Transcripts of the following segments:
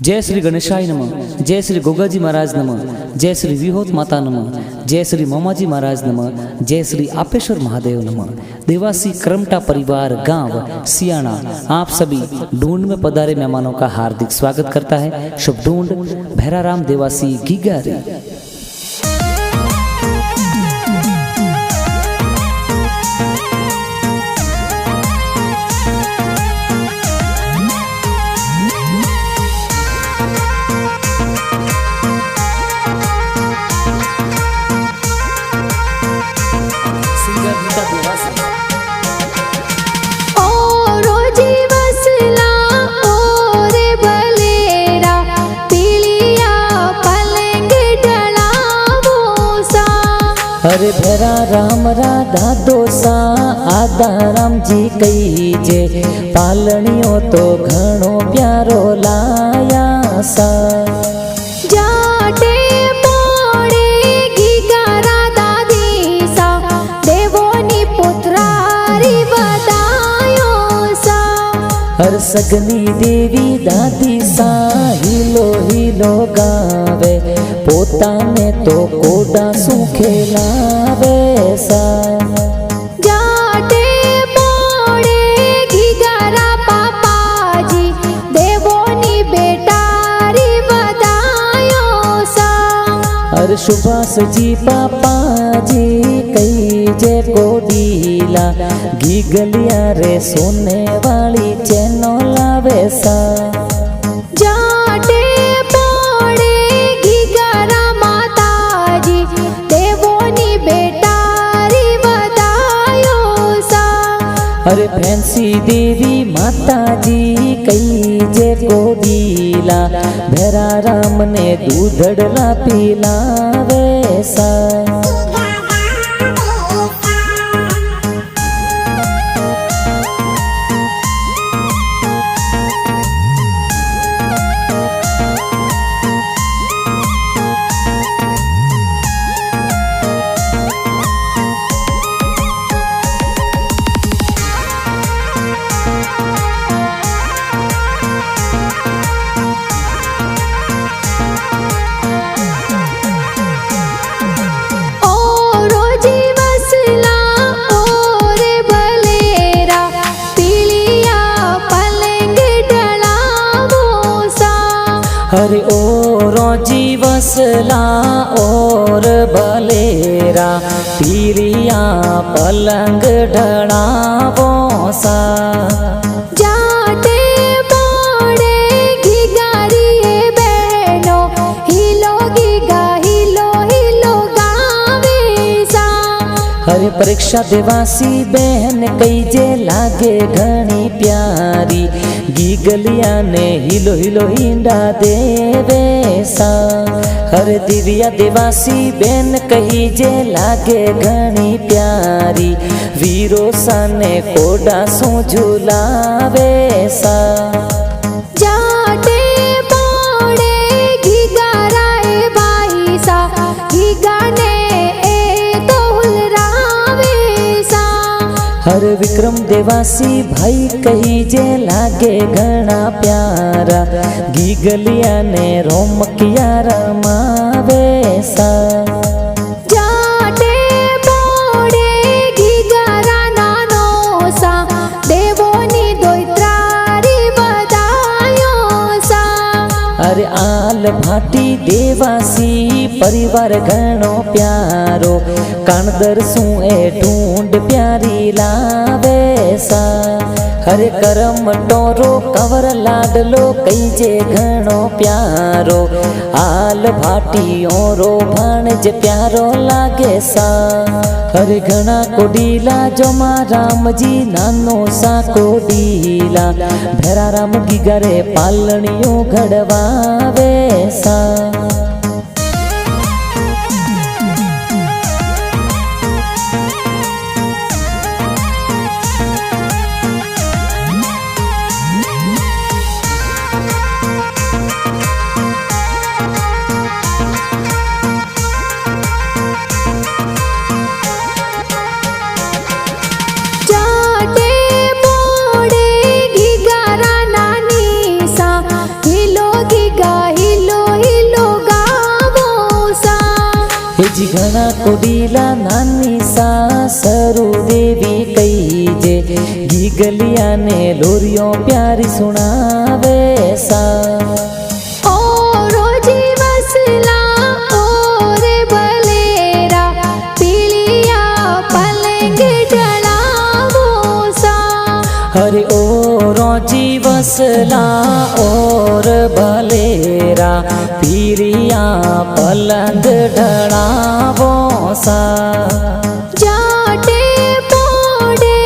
जय श्री गणेशाय नमः, जय श्री गोगाजी महाराज नमः, जय श्री विहोत माता नमः, जय श्री मोमाजी महाराज नमः, जय श्री आपेश्वर महादेव नमः। देवासी करमटा परिवार गांव सियाणा आप सभी ढूंढ में पधारे मेहमानों का हार्दिक स्वागत करता है। शुभ ढूंढ भैराराम देवासी गिगारी। अरे भैरा राम राधा दोसा आदा राम जी कही जे पालनियो तो घणो प्यारो लाया सा। जाटे पोड़े गीगा राधा दीसा देवोनी पुत्रारी बदायो सा। हर सगनी देवी दादी सा हिलो हिलो गावे पोता ने तो कोडा सुखे लावे सा। जाटे पोड़े घीगारा पापाजी देवोनी बेटारी बदायो सा। हर सुभाष जी पापा जी कई जे कोडीला गीगलिया रे सोने वाली चैनो लावे सा। अरे फैंसी देवी माता जी कई जे कोडीला भैरा राम ने दूधड़ला पिलावे सा। अरे ओ रोजी वसला और बलेरा पीरिया पलंग ढड़ावो सा। जाटे पोड़े घीगारी बहनो हिलो गीगा हिलो हिलो गावे सा। हरे परीक्षा देवासी बहन कई जे लागे घनी प्यारी गीगलिया ने हिलो हिलो ईंडा देवे सा। हर दिव्या देवासी बेन कही जे लागे घनी प्यारी वीरो सा ने कोडा सो झुलावे सा। जाटे पोड़े घीगारा ए बाई सा घीगाने हर विक्रम देवासी भाई कही जे लागे घना प्यारा गीगलिया ने रोम किया रमावे सा। जाटे पोड़े घीगारा नानो सा देवोनी दोइत्रारी बदायो सा। अरे आल भाटी देवासी परिवार घणो प्यारो कानदर सु ए ढूंढ प्यारी लावे सा। हरे करम टोरो कवर लाडलो कई जे घणो प्यारो आल भाटियों रो भाणज प्यारो लागे सा। हरे घणा कोडीला जो मां राम जी नानो सा कोडीला भैरा राम गिगारे पालनियों घड़वावे सा। जाटे पोड़े घीगारा नानी सा हिलो घी જણા કોડીલા નાની સાસરુ દેવી કઈ જે ગીગલિયાને લોરિયો પ્યારી સુણાવે સા ओ रोजी वसला ओ रे बलेरा पीलिया पलंग डलावो सा हरे ओ रोजी वसला और भलेरा पीरिया पलंग ढड़ावो सा जाटे पोड़े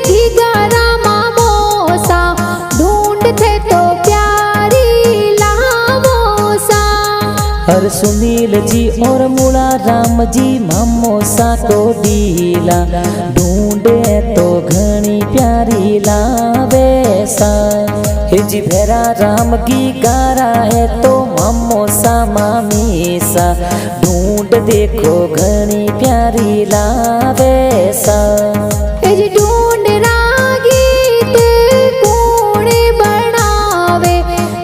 घिगारा मामोसा ढूंढते तो प्यारी लावो सा हर सुनील जी और मुड़ा राम जी मामोसा को डीला ढूंढे तो घनी प्यारी लावे सा हे जी भेरा राम की गारा है तो मामोसा मामी सा ढूंढ देखो घनी प्यारी लावे सा एज ढूंढ रा गीत कोणे बनावे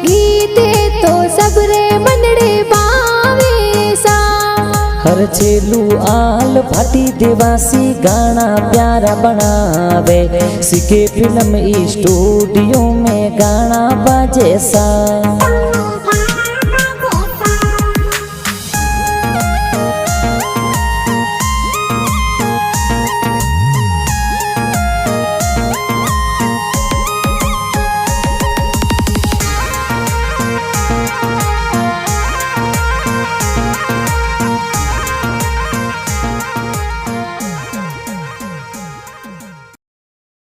गीते तो सबरे मनड़े बावे सा हर चेलू आल भाटी देवासी गाना प्यारा बनावे सीखे फिल्म स्टूडियो में गाना बाजे सा।